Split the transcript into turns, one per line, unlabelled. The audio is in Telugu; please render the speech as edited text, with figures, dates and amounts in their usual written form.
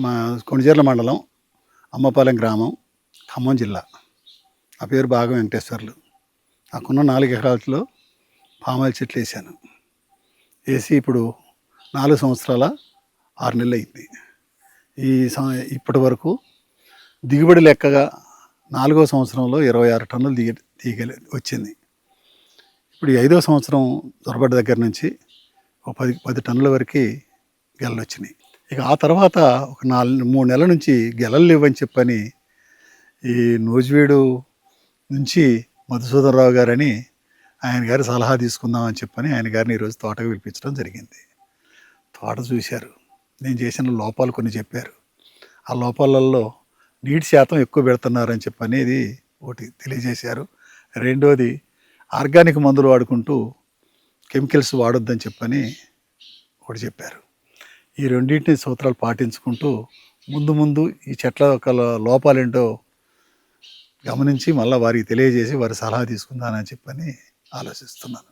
మా కొణిజర్ల మండలం అమ్మపాలెం గ్రామం ఖమ్మం జిల్లా. నా పేరు బాగం వెంకటేశ్వర్లు. నాకున్న 4 ఎకరాలలో పామాయిల్ చెట్లు వేసాను. వేసి ఇప్పుడు 4 సంవత్సరాల 6 నెలలు అయింది. ఇప్పటి వరకు దిగుబడి లెక్కగా 4వ సంవత్సరంలో 26 టన్నులు వచ్చింది. ఇప్పుడు 5వ సంవత్సరం దొరబడ్డ దగ్గర నుంచి ఒక 10 టన్నుల వరకు గెలలు వచ్చినాయి. ఇక ఆ తర్వాత ఒక 3 నెలల నుంచి గెలలు లేవని చెప్పని ఈ నూజివీడు నుంచి మధుసూదనరావు గారని ఆయన గారి సలహా తీసుకుందామని చెప్పని ఆయన గారిని ఈరోజు తోటకు పిలిపించడం జరిగింది. తోట చూశారు, నేను చేసిన లోపాలు కొన్ని చెప్పారు. ఆ లోపాలలో నీటి శాతం ఎక్కువ పెడుతున్నారని చెప్పనేది ఒకటి తెలియజేశారు. రెండోది ఆర్గానిక్ మందులు వాడుకుంటూ కెమికల్స్ వాడొద్దని చెప్పని ఒకటి చెప్పారు. ఈ రెండింటిని సూత్రాలు పాటించుకుంటూ ముందు ఈ చెట్ల యొక్క లోపాలేంటో గమనించి మళ్ళీ వారికి తెలియజేసి వారి సలహా తీసుకుందానని చెప్పని ఆలోచిస్తున్నాను.